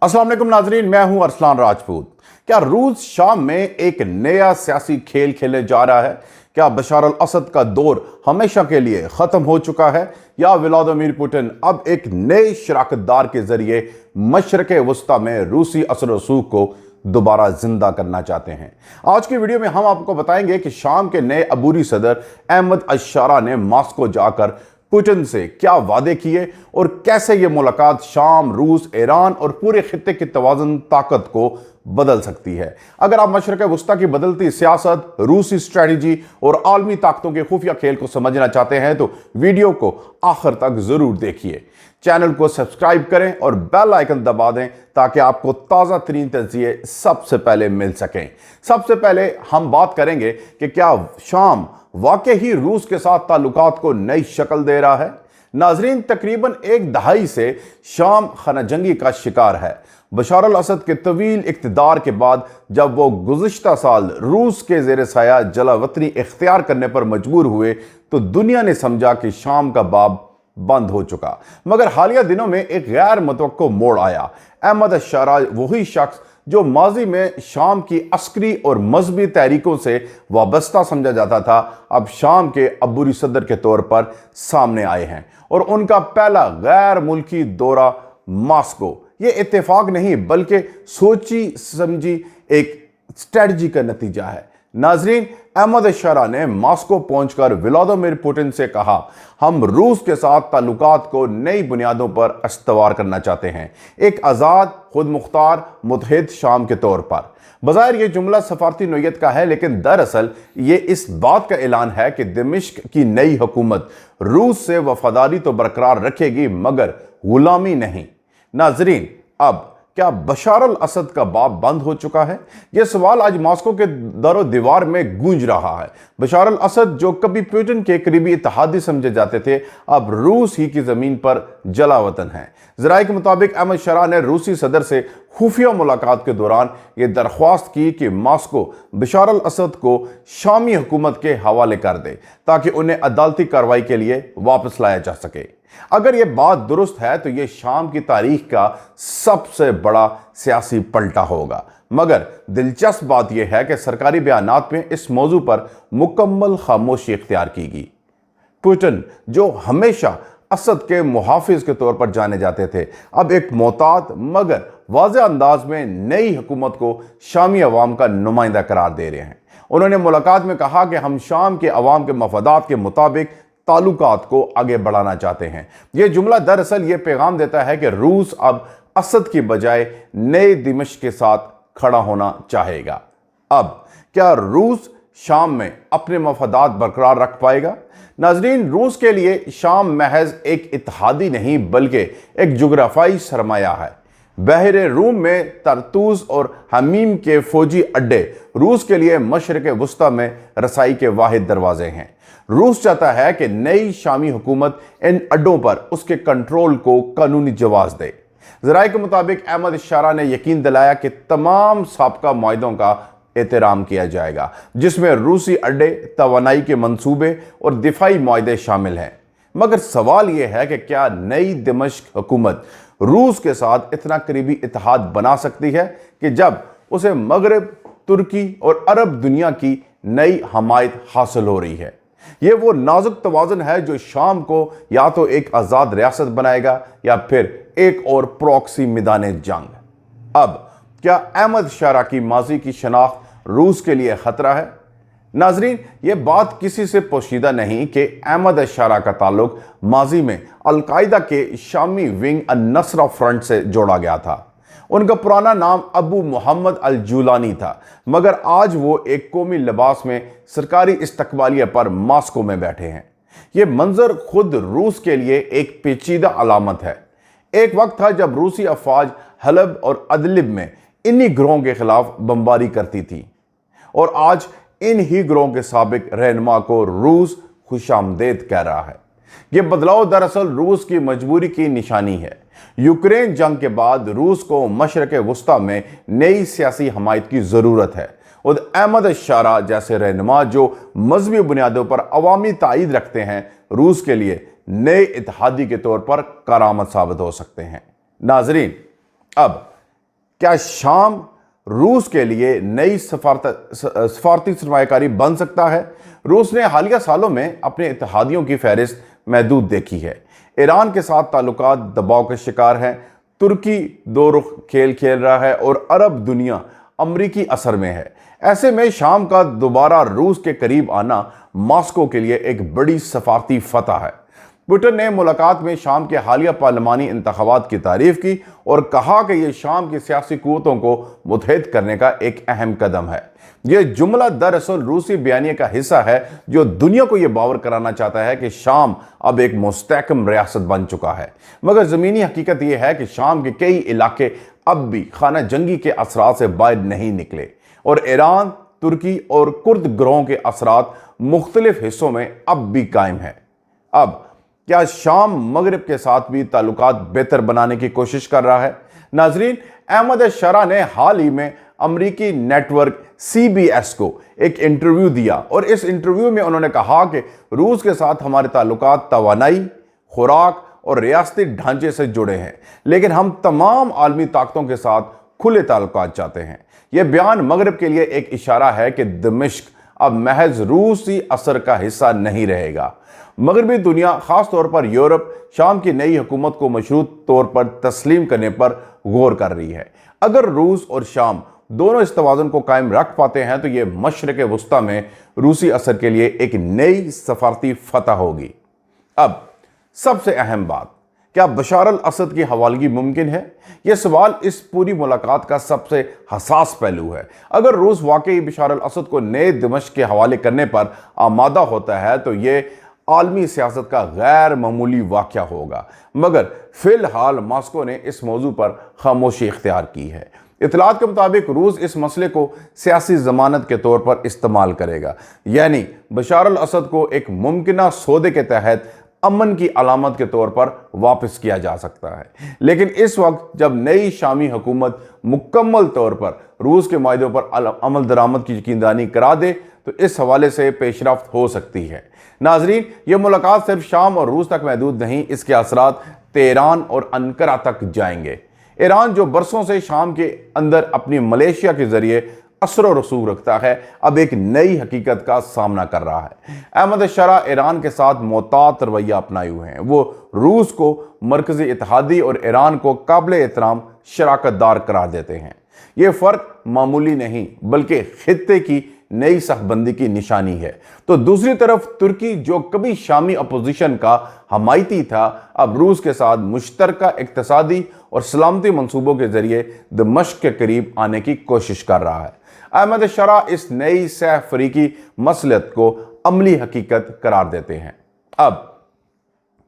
अस्सलाम वालेकुम नाजरीन, मैं हूं अरसलान राजपूत। क्या रूस शाम में एक नया सियासी खेल खेलने जा रहा है? क्या बशार अल असद का दौर हमेशा के लिए खत्म हो चुका है या व्लादिमीर पुतिन अब एक नए शराकतदार के जरिए मशरक़ वस्ता में रूसी असर रसूख को दोबारा जिंदा करना चाहते हैं? आज की वीडियो में हम आपको बताएंगे कि शाम के नए अबूरी सदर अहमद अल-शारा ने मॉस्को जाकर पुतिन से क्या वादे किए और कैसे ये मुलाकात शाम, रूस, ईरान और पूरे खित्ते की तवाज़ुन ताकत को बदल सकती है। अगर आप मशरक़ वस्ता की बदलती सियासत, रूसी स्ट्रेटजी और आलमी ताकतों के खुफिया खेल को समझना चाहते हैं तो वीडियो को आखिर तक जरूर देखिए। चैनल को सब्सक्राइब करें और बेल आइकन दबा दें ताकि आपको ताज़ा तरीन तज्ज़िये सबसे पहले मिल सकें। सबसे पहले हम बात करेंगे कि क्या शाम वाकई ही रूस के साथ ताल्लुकात को नई शक्ल दे रहा है। नाजरीन, तकरीबन एक दहाई से शाम खाना जंगी का शिकार है। बशार अल असद के तवील इक़्तिदार के बाद जब वो गुज़िश्ता साल रूस के ज़ेर साया जलावतनी इख्तियार करने पर मजबूर हुए तो दुनिया ने समझा कि शाम का बाब बंद हो चुका। मगर हालिया दिनों में एक गैर मुतवक्को मोड़ आया। अहमद अल-शारा, वही शख्स जो माजी में शाम की अस्करी और मजहबी तहरीकों से वाबस्ता समझा जाता था, अब शाम के अबूरी सदर के तौर पर सामने आए हैं और उनका पहला गैर मुल्की दौरा मॉस्को ये इत्तेफाक नहीं बल्कि सोची समझी एक स्ट्रेटजी का नतीजा है। नाजरीन, अहमद अल-शारा ने मॉस्को पहुंचकर व्लादिमीर पुतिन से कहा, हम रूस के साथ ताल्लुकात को नई बुनियादों पर इस्तवार करना चाहते हैं, एक आज़ाद, खुद मुख्तार, मुत्तहिद शाम के तौर पर। बज़ाहिर ये जुमला सफारती नोयत का है, लेकिन दरअसल ये इस बात का ऐलान है कि दमिश्क की नई हुकूमत रूस से वफादारी तो बरकरार रखेगी मगर गुलामी नहीं। नाजरीन, अब क्या बशार अल असद का बाब बंद हो चुका है? यह सवाल आज मॉस्को के दरो दीवार में गूंज रहा है। बशार अल असद जो कभी पुतिन के करीबी इत्तेहादी समझे जाते थे, अब रूस ही की जमीन पर जला वतन है। ज़राए के मुताबिक अहमद शारा ने रूसी सदर से खुफिया मुलाकात के दौरान ये दरख्वास्त की कि मॉस्को बशार अल असद को शामी हुकूमत के हवाले कर दे ताकि उन्हें अदालती कार्रवाई के लिए वापस लाया जा सके। अगर यह बात दुरुस्त है तो यह शाम की तारीख का सबसे बड़ा सियासी पलटा होगा। मगर दिलचस्प बात यह है कि सरकारी बयानात में इस मौजू पर मुकम्मल खामोशी इख्तियार की गई। पुतिन, जो हमेशा असद के मुहाफिज के तौर पर जाने जाते थे, अब एक मोहतात मगर वाज़ेह अंदाज में नई हुकूमत को शामी अवाम का नुमाइंदा करार दे रहे हैं। उन्होंने मुलाकात में कहा कि हम शाम के अवाम के मफादात के मुताबिक ताल्लुकात को आगे बढ़ाना चाहते हैं। यह जुमला दरअसल यह पैगाम देता है कि रूस अब असद की बजाय नए दिमिश्क के साथ खड़ा होना चाहेगा। अब क्या रूस शाम में अपने मफादात बरकरार रख पाएगा? नाजरीन, रूस के लिए शाम महज एक इत्तेहादी नहीं बल्कि एक जुग्राफाई सरमाया है। बहरे रूम में तरतूज और हमीम के फौजी अड्डे रूस के लिए मशरक़ वस्ता में रसाई के वाहिद दरवाजे हैं। रूस चाहता है कि नई शामी हुकूमत इन अड्डों पर उसके कंट्रोल को कानूनी जवाज दे। ज़राए के मुताबिक अहमद अल-शारा ने यकीन दिलाया कि तमाम साबका मुआहदों का एहतराम किया जाएगा, जिसमें रूसी अड्डे, तवानाई के मंसूबे और दिफाई मुआहदे शामिल हैं। मगर सवाल यह है कि क्या नई दमिश्क हुकूमत रूस के साथ इतना करीबी इत्तेहाद बना सकती है कि जब उसे मगरब, तुर्की और अरब दुनिया की नई हमायत हासिल हो रही है? यह वो नाजुक तवाज़ुन है जो शाम को या तो एक आज़ाद रियासत बनाएगा या फिर एक और प्रॉक्सी मैदान जंग। अब क्या अहमद शारा की माजी की शनाख्त रूस के लिए खतरा है? नाजरीन, यह बात किसी से पोशीदा नहीं कि अहमद अल-शारा का ताल्लुक माजी में अल-कायदा के शामी विंग अन-नसरा फ्रंट से जोड़ा गया था। उनका पुराना नाम अबू मोहम्मद अल-जुलानी था, मगर आज वो एक कौमी लिबास में सरकारी इस्तकबालिया पर मॉस्को में बैठे हैं। ये मंजर खुद रूस के लिए एक पेचीदा अलामत है। एक वक्त था जब रूसी अफवाज हलब और अदलिब में इन्हीं ग्रोहों के खिलाफ बमबारी करती थी और आज इन ही ग्रोहों के साबिक रहनुमा को रूस खुशामदेद कह रहा है। यह बदलाव दरअसल रूस की मजबूरी की निशानी है। यूक्रेन जंग के बाद रूस को मशरक़ वस्ता में नई सियासी हमायत की ज़रूरत है और अहमद अल-शारा जैसे रहनुमा जो मजहबी बुनियादों पर अवामी ताईद रखते हैं, रूस के लिए नए इत्तेहादी के तौर पर करामत साबित हो सकते हैं। नाजरीन, अब क्या शाम रूस के लिए नई सफारती सरमायाकारी बन सकता है? रूस ने हालिया सालों में अपने इत्तेहादियों की फहरिस्त महदूद देखी है। ईरान के साथ ताल्लुकात दबाव के शिकार हैं, तुर्की दो रुख खेल खेल रहा है और अरब दुनिया अमरीकी असर में है। ऐसे में शाम का दोबारा रूस के करीब आना मॉस्को के लिए एक बड़ी सफारती फतह है। पुतिन ने मुलाकात में शाम के हालिया पार्लिमानी इंतखाबात की तारीफ की और कहा कि यह शाम की सियासी कुव्वतों को मुत्तहिद करने का एक अहम कदम है। यह जुमला दरअसल रूसी बयानिए का हिस्सा है जो दुनिया को यह बावर कराना चाहता है कि शाम अब एक मुस्तहकम रियासत बन चुका है। मगर ज़मीनी हकीकत यह है कि शाम के कई इलाके अब भी खाना जंगी के असरात से बाहर नहीं निकले और ईरान, तुर्की और कुर्द ग्रोहों के असरात मुख्तलिफ हिस्सों में अब भी कायम है। अब क्या शाम मगरिब के साथ भी ताल्लुकात बेहतर बनाने की कोशिश कर रहा है? नाजरीन, अहमद शरा ने हाल ही में अमरीकी नेटवर्क CBS को एक इंटरव्यू दिया और इस इंटरव्यू में उन्होंने कहा कि रूस के साथ हमारे ताल्लुकात तवानाई, खुराक और रियासती ढांचे से जुड़े हैं, लेकिन हम तमाम आलमी ताकतों के साथ खुले ताल्लुकात चाहते हैं। यह बयान मगरिब के लिए एक इशारा है कि दमिश्क अब महज रूसी असर का हिस्सा नहीं रहेगा। मगरबी दुनिया, खास तौर पर यूरोप, शाम की नई हुकूमत को मशरूत तौर पर तस्लीम करने पर गौर कर रही है। अगर रूस और शाम दोनों इस तवाज़ुन को कायम रख पाते हैं तो यह मशरिक़ वस्ता में रूसी असर के लिए एक नई सफारती फतह होगी। अब सबसे अहम बात, क्या बशार अल असद की हवालगी मुमकिन है? यह सवाल इस पूरी मुलाकात का सबसे हसास पहलू है। अगर रूस वाकई बशार अल असद को नए दमिश्क के हवाले करने पर आमादा होता है तो यह आलमी सियासत का गैर मामूली वाक़या होगा, मगर फिलहाल मॉस्को ने इस मौजू पर खामोशी इख्तियार की है। इतलात के मुताबिक रूस इस मसले को सियासी जमानत के तौर पर इस्तेमाल करेगा, यानी बशार अल असद को एक मुमकिना सौदे के तहत अमन की अलामत के तौर पर वापस किया जा सकता है। लेकिन इस वक्त जब नई शामी हुकूमत मुकम्मल तौर पर रूस के मायदों पर अमल दरामद की यकीनदानी करा दे तो इस हवाले से पेशरफ्त हो सकती है। नाजरीन, यह मुलाकात सिर्फ शाम और रूस तक महदूद नहीं, इसके असरात तेहरान और अंकारा तक जाएंगे। ईरान जो बरसों से शाम के अंदर अपनी मलेशिया के जरिए असर और रसूख रखता है, अब एक नई हकीकत का सामना कर रहा है। अहमद शरा ईरान के साथ मोहतात रवैया अपनाए हुए हैं। वो रूस को मरकजी इत्तेहादी और ईरान को काबिल एहतराम शराकतदार करार देते हैं। ये फ़र्क मामूली नहीं बल्कि खित्ते की नई सखबंदी की निशानी है। तो दूसरी तरफ तुर्की जो कभी शामी अपोजिशन का हमायती था, अब रूस के साथ मुश्तरका इक्तिसादी और सलामती मंसूबों के जरिए दमिश्क के करीब आने की कोशिश कर रहा है। अहमद शरा इस नई सह फरीकी मसलहत को अमली हकीकत करार देते हैं। अब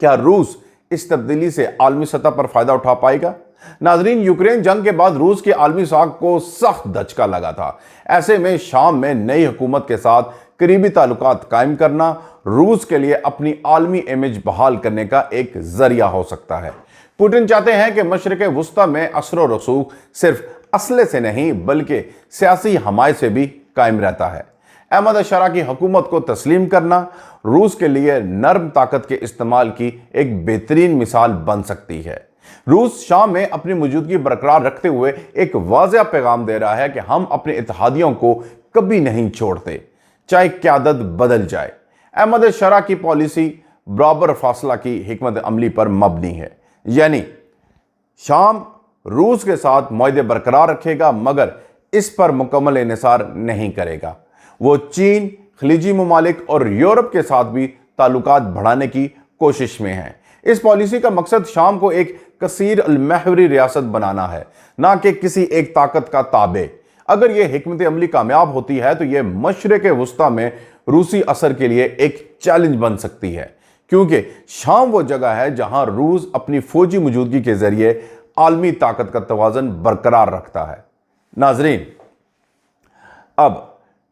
क्या रूस इस तब्दीली से आलमी सतह पर फायदा उठा पाएगा? नाजरीन, यूक्रेन जंग के बाद रूस की आलमी साख को सख्त धचका लगा था। ऐसे में शाम में नई हुकूमत के साथ करीबी ताल्लुकात कायम करना रूस के लिए अपनी आलमी इमेज बहाल करने का एक जरिया हो सकता है। पुतिन चाहते हैं कि मशरिक़ वस्ता में असर और रसूख सिर्फ असले से नहीं बल्कि सियासी हमायत से भी कायम रहता है। अहमद शरा की हुकूमत को तस्लीम करना रूस के लिए नर्म ताकत के इस्तेमाल की एक बेहतरीन मिसाल बन सकती है। रूस शाम में अपनी मौजूदगी बरकरार रखते हुए एक वाज़ेह पैगाम दे रहा है कि हम अपने इत्तेहादियों को कभी नहीं छोड़ते, चाहे क़यादत बदल जाए। अहमद शरा की पॉलिसी बराबर फासला की हिकमत अमली पर मबनी है, यानी शाम रूस के साथ मुआहदे बरकरार रखेगा मगर इस पर मुकम्मल इन्हिसार नहीं करेगा। वो चीन, खलीजी ममालिक और यूरोप के साथ भी ताल्लुकात बढ़ाने की कोशिश में है। इस पॉलिसी का मकसद शाम को एक कसीर अलमहवरी रियासत बनाना है, ना कि किसी एक ताकत का ताबे। अगर यह हिकमत अमली कामयाब होती है तो यह मशरिक़ वस्ता में रूसी असर के लिए एक चैलेंज बन सकती है, क्योंकि शाम वो जगह है जहां रूस अपनी फौजी मौजूदगी के जरिए आलमी ताकत का तवाज़न बरकरार रखता है। नाजरीन, अब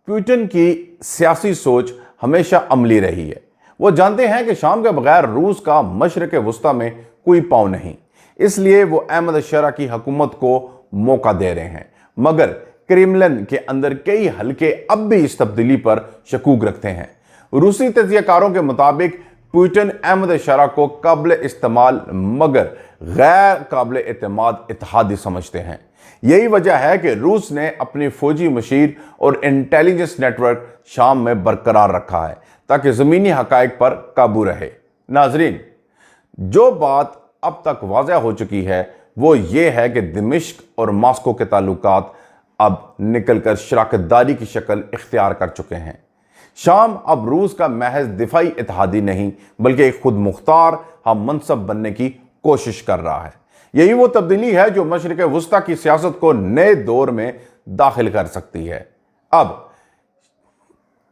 पुतिन की सियासी सोच हमेशा अमली रही है। वो जानते हैं कि शाम के बगैर रूस का मशरिक़ वस्ता में कोई पाँव नहीं, इसलिए वो अहमद शरा की हुकूमत को मौका दे रहे हैं। मगर क्रेमलिन के अंदर कई हल्के अब भी इस तब्दीली पर शकूक रखते हैं। रूसी तज्ज़ियाकारों के मुताबिक पुतिन अहमद शरा को काबिल इस्तेमाल मगर गैर काबिल एतमाद इत्तेहादी समझते हैं। यही वजह है कि रूस ने अपनी फौजी मशीर और इंटेलिजेंस नेटवर्क शाम में बरकरार रखा है ताकि ज़मीनी हक़ाइक़ पर काबू रहे। नाजरीन, जो बात अब तक वाज़ह हो चुकी है वो ये है कि दमिश्क और मॉस्को के ताल्लुकात अब निकलकर शराकतदारी की शक्ल इख्तियार कर चुके हैं। शाम अब रूस का महज दिफाई इत्तेहादी नहीं बल्कि एक खुद मुख्तार हम मनसब बनने की कोशिश कर रहा है। यही वो तब्दीली है जो मशरिक़ वस्ता की सियासत को नए दौर में दाखिल कर सकती है। अब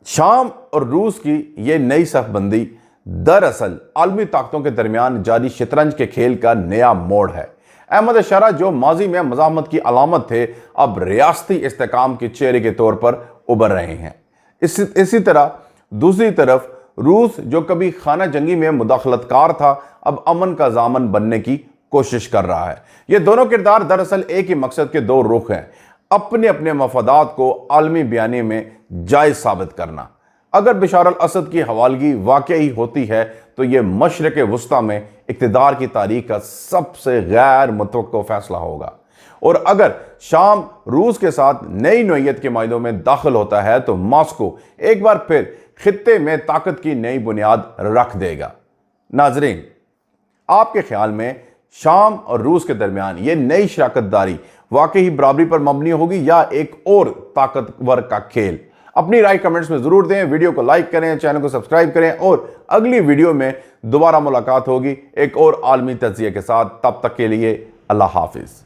शाम और रूस की ये नई सफ़बंदी दरअसल आलमी ताकतों के दरमियान जारी शतरंज के खेल का नया मोड़ है। अहमद शरा जो माजी में मज़ाहमत की अलामत थे अब रियासती इस्तेकाम के चेहरे के तौर पर उभर रहे हैं। इसी तरह दूसरी तरफ रूस जो कभी खाना जंगी में मुदाखलतकार था अब अमन का जामन बनने की कोशिश कर रहा है। ये दोनों किरदार दरअसल एक ही मकसद के दो रुख हैं, अपने अपने मफादात को आलमी बयानी में जायज़ साबित करना। अगर बशार अल असद की हवालगी वाकई होती है तो ये मशरिक़ वस्ता में इक़्तिदार की तारीख का सबसे गैर मुतवक्को फैसला होगा। और अगर शाम रूस के साथ नई नौइयत के मायदों में दाखिल होता है तो मॉस्को एक बार फिर खित्ते में ताकत की नई बुनियाद रख देगा। नाजरीन, आपके ख्याल में शाम और रूस के दरमियान ये नई शराकतदारी वाकई बराबरी पर मबनी होगी या एक और ताकतवर का खेल? अपनी राय कमेंट्स में जरूर दें। वीडियो को लाइक करें, चैनल को सब्सक्राइब करें और अगली वीडियो में दोबारा मुलाकात होगी एक और आलमी तज्जिये के साथ। तब तक के लिए अल्लाह हाफिज।